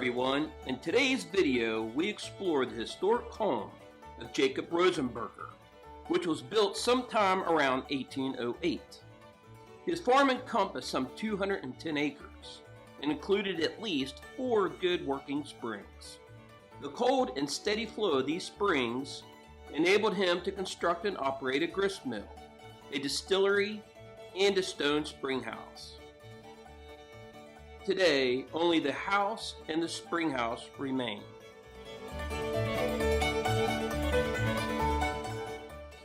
everyone. In today's video, we explore the historic home of Jacob Rosenberger, which was built sometime around 1808. His farm encompassed some 210 acres and included at least 4 good working springs. The cold and steady flow of these springs enabled him to construct and operate a grist mill, a distillery, and a stone spring house. Today, only the house and the spring house remain.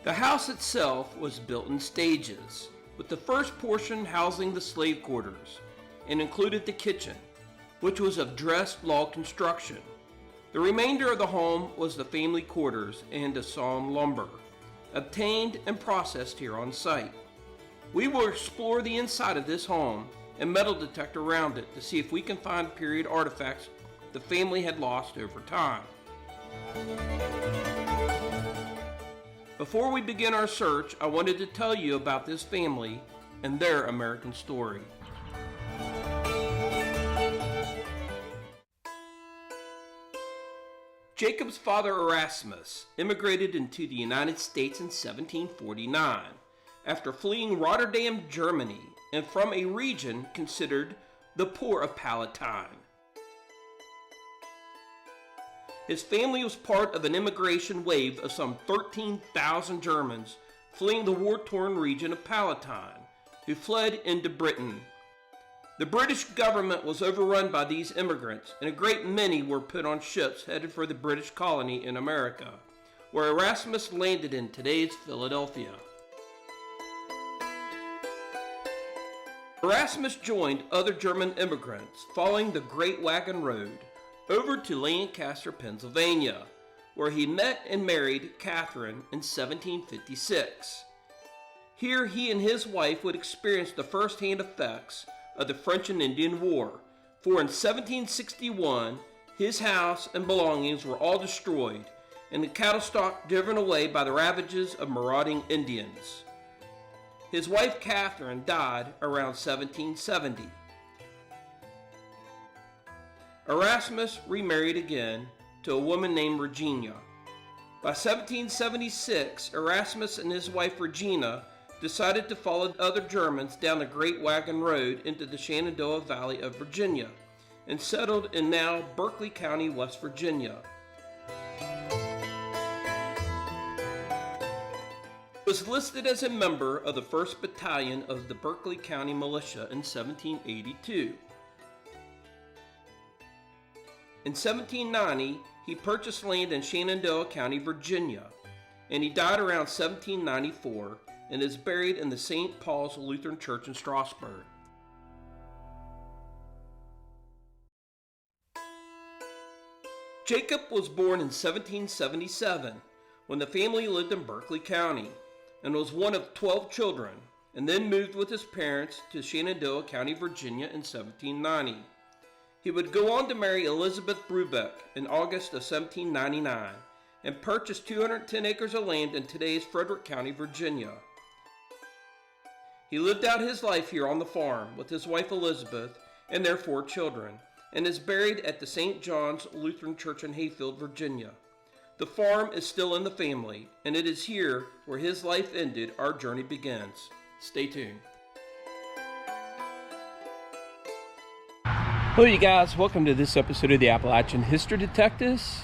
The house itself was built in stages, with the first portion housing the slave quarters and included the kitchen, which was of dressed log construction. The remainder of the home was the family quarters and the sawn lumber, obtained and processed here on site. We will explore the inside of this home and metal detect around it to see if we can find period artifacts the family had lost over time. Before we begin our search, I wanted to tell you about this family and their American story. Jacob's father Erasmus immigrated into the United States in 1749 after fleeing Rotterdam, Germany, and from a region considered the poor of Palatine. His family was part of an immigration wave of some 13,000 Germans fleeing the war-torn region of Palatine, who fled into Britain. The British government was overrun by these immigrants, and a great many were put on ships headed for the British colony in America, where Erasmus landed in today's Philadelphia. Erasmus joined other German immigrants following the Great Wagon Road over to Lancaster, Pennsylvania, where he met and married Catherine in 1756. Here he and his wife would experience the first-hand effects of the French and Indian War, for in 1761 his house and belongings were all destroyed and the cattle stock driven away by the ravages of marauding Indians. His wife Catherine died around 1770. Erasmus remarried again to a woman named Regina. By 1776, Erasmus and his wife Regina decided to follow other Germans down the Great Wagon Road into the Shenandoah Valley of Virginia and settled in now Berkeley County, West Virginia. He was listed as a member of the 1st Battalion of the Berkeley County Militia in 1782. In 1790, he purchased land in Shenandoah County, Virginia, and he died around 1794 and is buried in the St. Paul's Lutheran Church in Strasbourg. Jacob was born in 1777 when the family lived in Berkeley County and was one of 12 children, and then moved with his parents to Shenandoah County, Virginia in 1790. He would go on to marry Elizabeth Brubeck in August of 1799 and purchase 210 acres of land in today's Frederick County, Virginia. He lived out his life here on the farm with his wife Elizabeth and their 4 children, and is buried at the St. John's Lutheran Church in Hayfield, Virginia. The farm is still in the family, and it is here where his life ended our journey begins. Stay tuned. Hello you guys, welcome to this episode of the Appalachian History Detectives.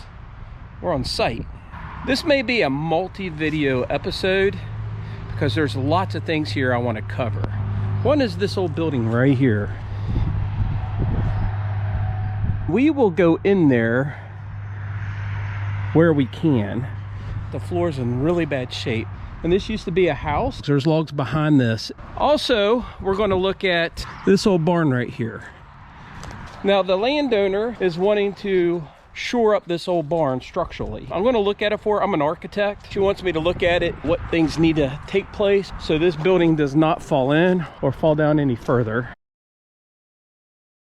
We're on site. This may be a multi-video episode because there's lots of things here I want to cover. One is this old building right here. We will go in there where we can. The floor's in really bad shape, and this used to be a house. There's logs behind this. Also, we're going to look at this old barn right here. Now the landowner is wanting to shore up this old barn structurally. I'm going to look at it for her. I'm an architect. She wants me to look at it, what things need to take place so this building does not fall in or fall down any further.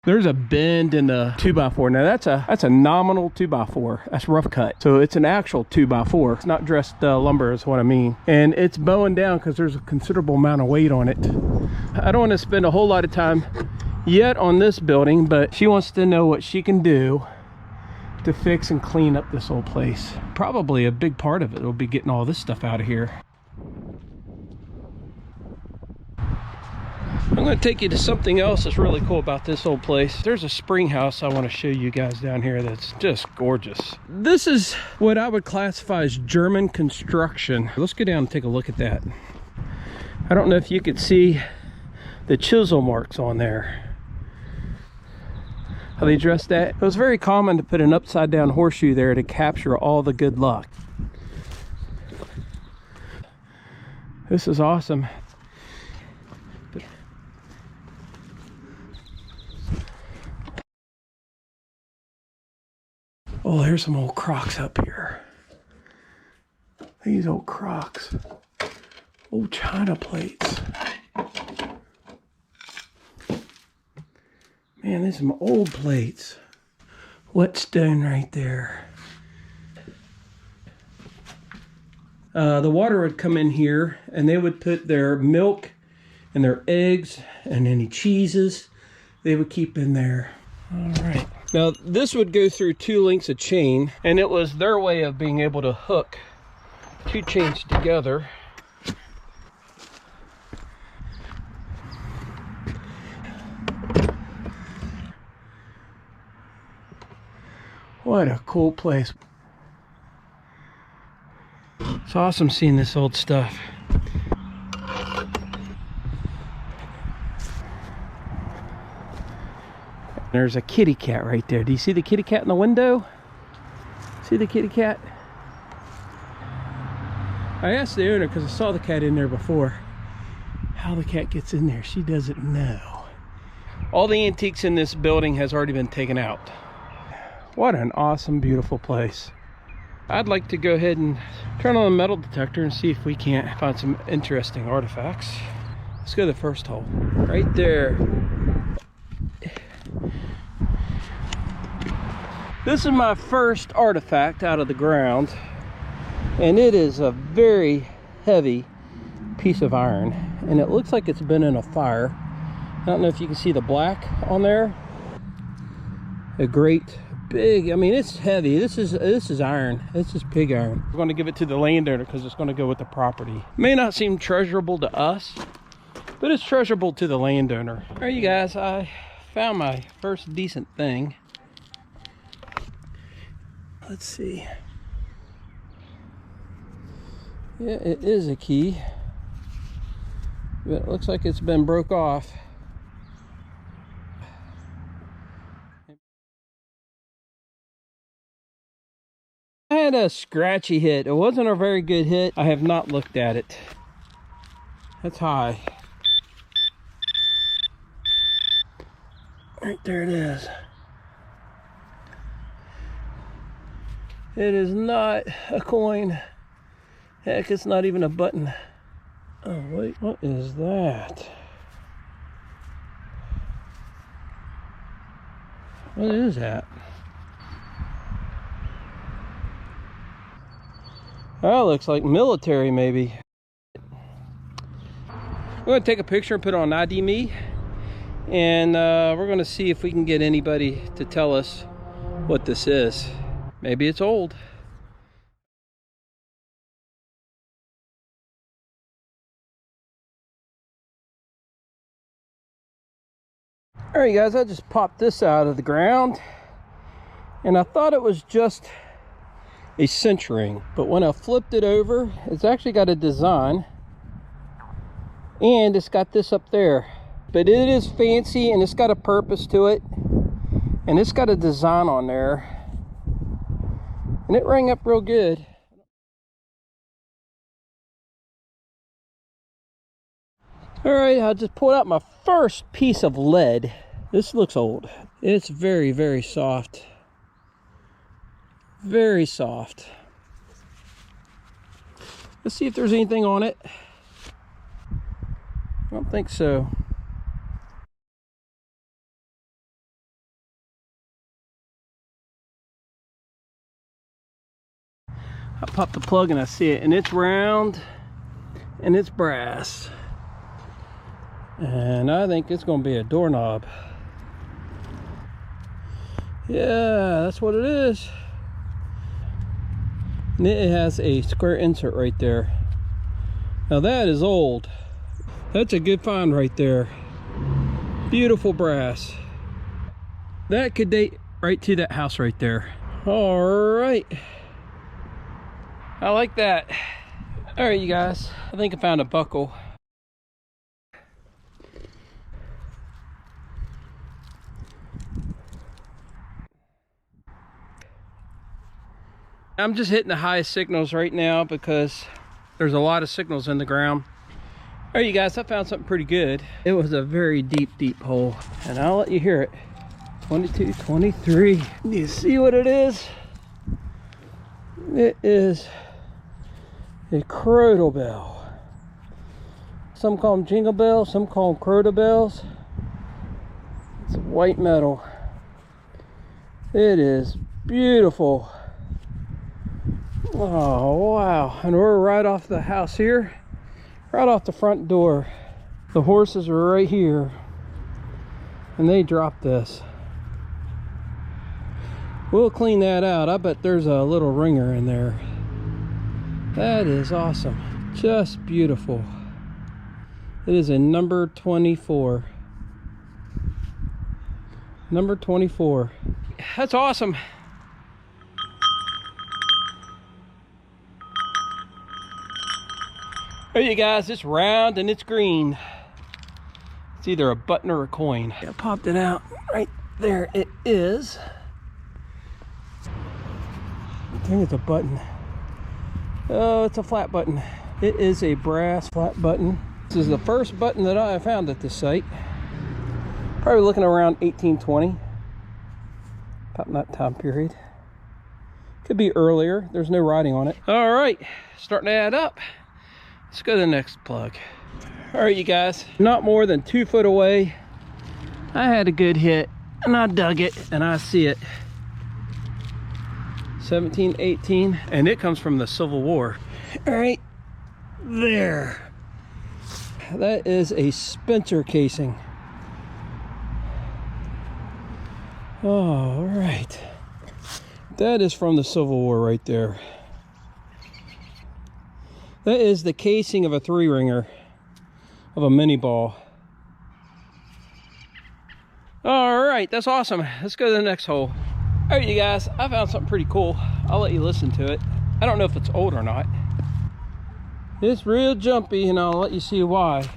There's a bend in the 2x4. Now that's a nominal 2x4. That's rough cut. So it's an actual 2x4. It's not dressed lumber is what I mean. And it's bowing down because there's a considerable amount of weight on it. I don't want to spend a whole lot of time yet on this building, but she wants to know what she can do to fix and clean up this old place. Probably a big part of it will be getting all this stuff out of here. I'm going to take you to something else that's really cool about this old place. There's a spring house I want to show you guys down here that's just gorgeous. This is what I would classify as German construction. Let's go down and take a look at that. I don't know if you could see the chisel marks on there. How they dressed that. It was very common to put an upside down horseshoe there to capture all the good luck. This is awesome. Oh, there's some old Crocs up here. These old Crocs. Old China plates. Man, there's some old plates. Whetstone right there. The water would come in here and they would put their milk and their eggs and any cheeses they would keep in there. All right. Now this would go through 2 links of chain, and it was their way of being able to hook 2 chains together. What a cool place. It's awesome seeing this old stuff. There's a kitty cat right there. Do you see the kitty cat in the window? See the kitty cat? I asked the owner, because I saw the cat in there before, how the cat gets in there. She doesn't know. All the antiques in this building has already been taken out. What an awesome, beautiful place. I'd like to go ahead and turn on the metal detector and see if we can't find some interesting artifacts. Let's go to the first hole. Right there. This is my first artifact out of the ground, and it is a very heavy piece of iron, and it looks like it's been in a fire. I don't know if you can see the black on there. A great big, I mean, it's heavy. This is iron. This is pig iron. We're going to give it to the landowner because it's going to go with the property. May not seem treasurable to us, but it's treasurable to the landowner. All right, you guys, I found my first decent thing. Let's see. Yeah, it is a key, but it looks like it's been broke off. I had a scratchy hit. It wasn't a very good hit. I have not looked at it. That's high. Right there it is. It is not a coin. Heck, it's not even a button. Oh wait, what is that? What is that? That looks like military, maybe. I'm going to take a picture and put it on ID Me, and we're going to see if we can get anybody to tell us what this is. Maybe it's old. All right, guys, I just popped this out of the ground, and I thought it was just a cinch ring, but when I flipped it over, it's actually got a design, and it's got this up there. But it is fancy, and it's got a purpose to it, and it's got a design on there, and it rang up real good. All right, I just pulled out my first piece of lead. This looks old. It's very, very soft. Very soft. Let's see if there's anything on it. I don't think so. I pop the plug and I see it, and it's round and it's brass, and I think it's going to be a doorknob. Yeah, that's what it is. And it has a square insert right there. Now that is old. That's a good find right there. Beautiful brass. That could date right to that house right there. All right. I like that. All right, you guys. I think I found a buckle. I'm just hitting the highest signals right now because there's a lot of signals in the ground. All right, you guys, I found something pretty good. It was a very deep, deep hole, and I'll let you hear it. 22, 23. Do you see what it is? It is a crotal bell. Some call them jingle bells, some call them crotal bells. It's white metal. It is beautiful. Oh, wow. And we're right off the house here, right off the front door. The horses are right here, and they dropped this. We'll clean that out. I bet there's a little ringer in there. That is awesome. Just beautiful. It is a number 24. Number 24. That's awesome. There you guys, it's round and it's green. It's either a button or a coin. I popped it out. Right there it is. I think it's a button. Oh, it's a flat button. It is a brass flat button. This is the first button that I have found at this site. Probably looking around 1820. About that time period. Could be earlier. There's no writing on it. All right, starting to add up. Let's go to the next plug. All right, you guys, not more than 2 foot away, I had a good hit, and I dug it, and I see it. 1718, and it comes from the Civil War. All right, there. That is a Spencer casing. All right. That is from the Civil War right there. That is the casing of a 3-ringer of a mini ball. All right, that's awesome. Let's go to the next hole. All right, you guys, I found something pretty cool. I'll let you listen to it. I don't know if it's old or not. It's real jumpy, and I'll let you see why.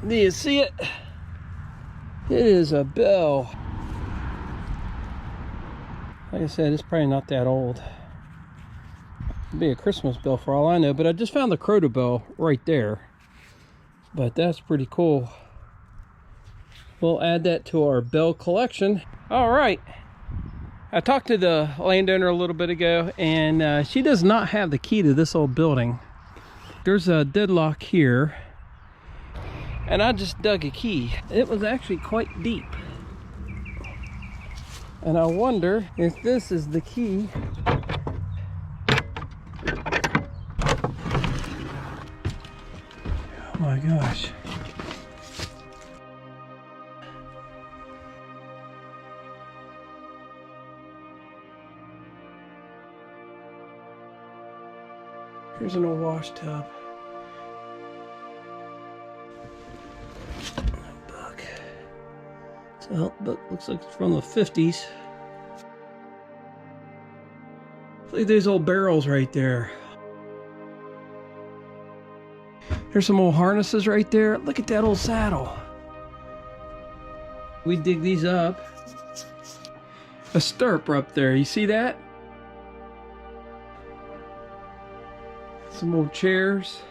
Do you see it? It is a bell. Like I said, it's probably not that old. It'd be a Christmas bell for all I know, but I just found the crotal bell right there. But that's pretty cool. We'll add that to our bell collection. All right. I talked to the landowner a little bit ago, and she does not have the key to this old building. There's a deadlock here, and I just dug a key. It was actually quite deep. And I wonder if this is the key. Oh my gosh. Here's an old wash tub. Book. So, book looks like it's from the 50s. Look at these old barrels right there. There's some old harnesses right there. Look at that old saddle. We dig these up. A stirrup up there. You see that? Some old chairs.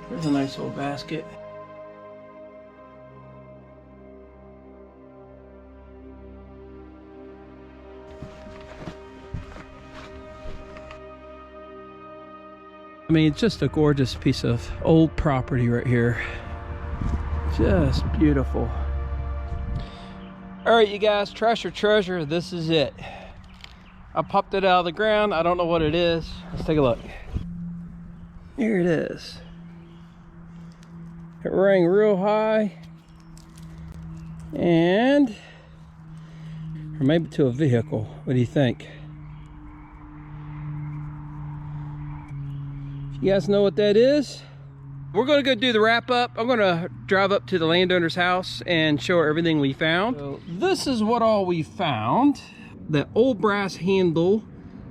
There's a nice old basket. I mean, it's just a gorgeous piece of old property right here. Just beautiful. All right, you guys, trash or treasure, this is it. I popped it out of the ground. I don't know what it is. Let's take a look. Here it is. It rang real high. And, or maybe to a vehicle. What do you think? If you guys know what that is, we're going to go do the wrap up. I'm going to drive up to the landowner's house and show her everything we found. So this is what all we found. That old brass handle,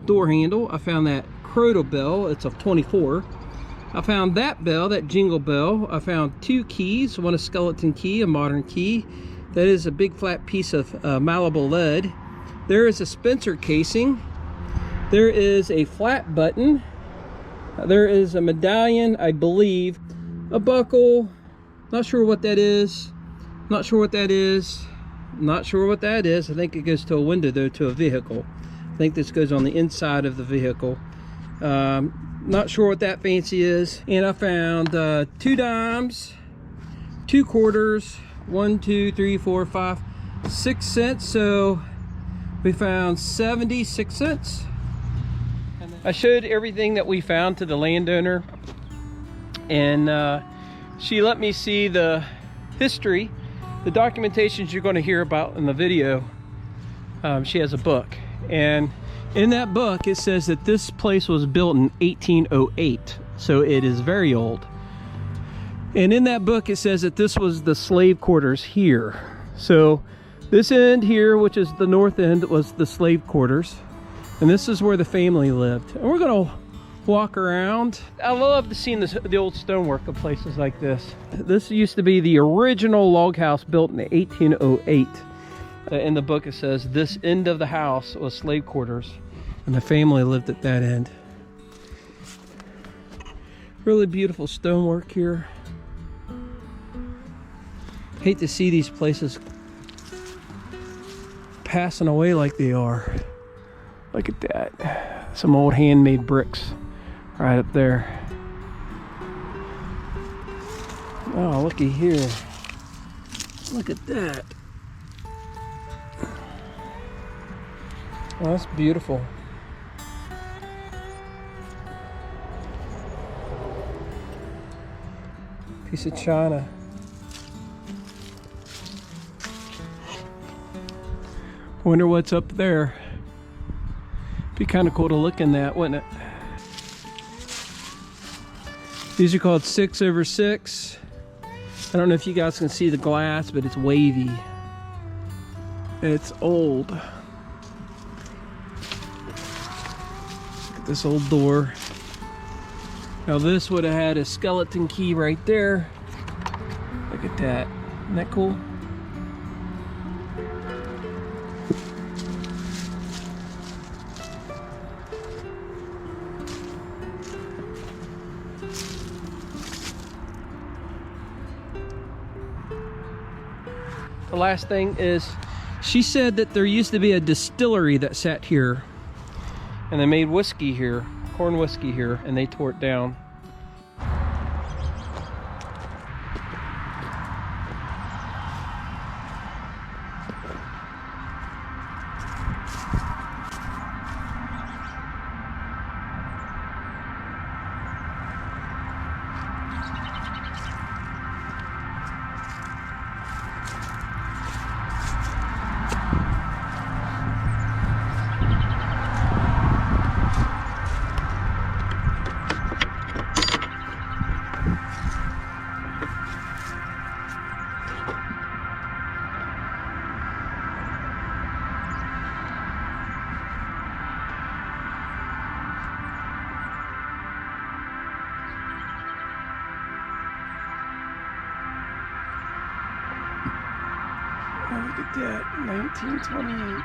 door handle. I found that Crotal bell. It's a 24. I found that bell, that jingle bell. I found 2 keys, one a skeleton key, a modern key. That is a big flat piece of malleable lead. There is a Spencer casing. There is a flat button. There is a medallion, I believe. A buckle. Not sure what that is. Not sure what that is. Not sure what that is. I think it goes to a window though, to a vehicle. I think this goes on the inside of the vehicle. Not sure what that fancy is. And I found 2 dimes, 2 quarters, 1, 2, 3, 4, 5, 6 cents. So we found 76 cents. I showed everything that we found to the landowner, and she let me see the history, the documentations you're going to hear about in the video. She has a book, and in that book it says that this place was built in 1808, so it is very old. And in that book it says that this was the slave quarters here. So this end here, which is the north end, was the slave quarters, and this is where the family lived. And we're gonna walk around. I love seeing the old stonework of places like this. This used to be the original log house built in 1808. In the book it says this end of the house was slave quarters, and the family lived at that end. Really beautiful stonework here. Hate to see these places passing away like they are. Look at that. Some old handmade bricks right up there. Oh, looky here. Look at that. Oh, that's beautiful. Piece of china. Wonder what's up there. Be kind of cool to look in that, wouldn't it? These are called 6/6. I don't know if you guys can see the glass, but it's wavy. It's old. Look at this old door. Now this would have had a skeleton key right there. Look at that. Isn't that cool? The last thing is, she said that there used to be a distillery that sat here, and they made whiskey here, corn whiskey here, and they tore it down. Look at that, 1928.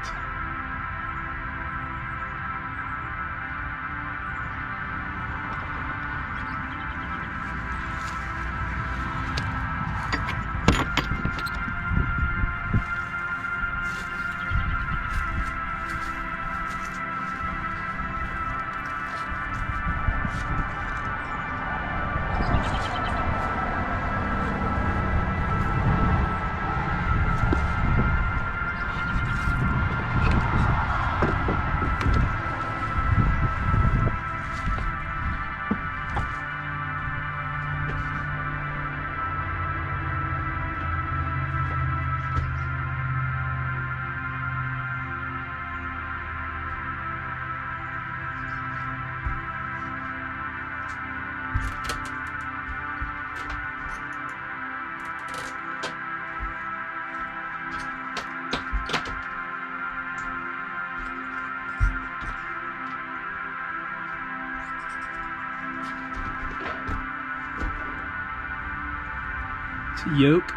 It's a yoke.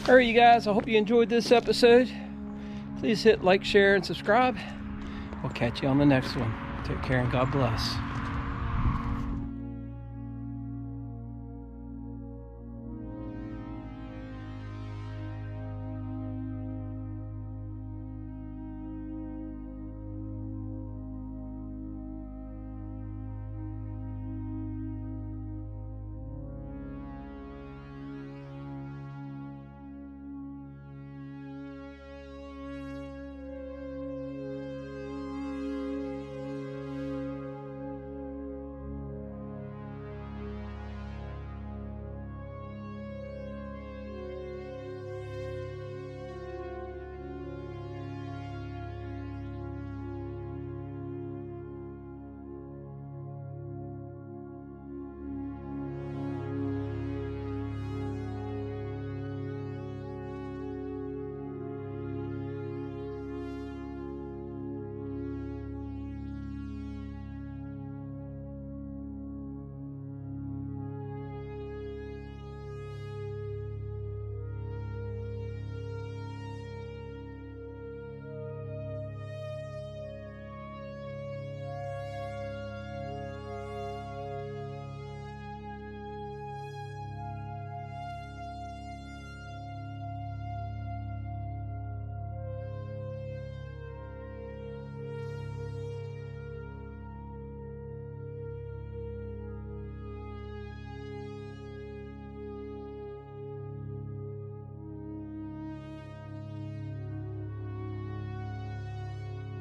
All right, you guys, I hope you enjoyed this episode. Please hit like, share, and subscribe. We'll catch you on the next one. Take care and God bless.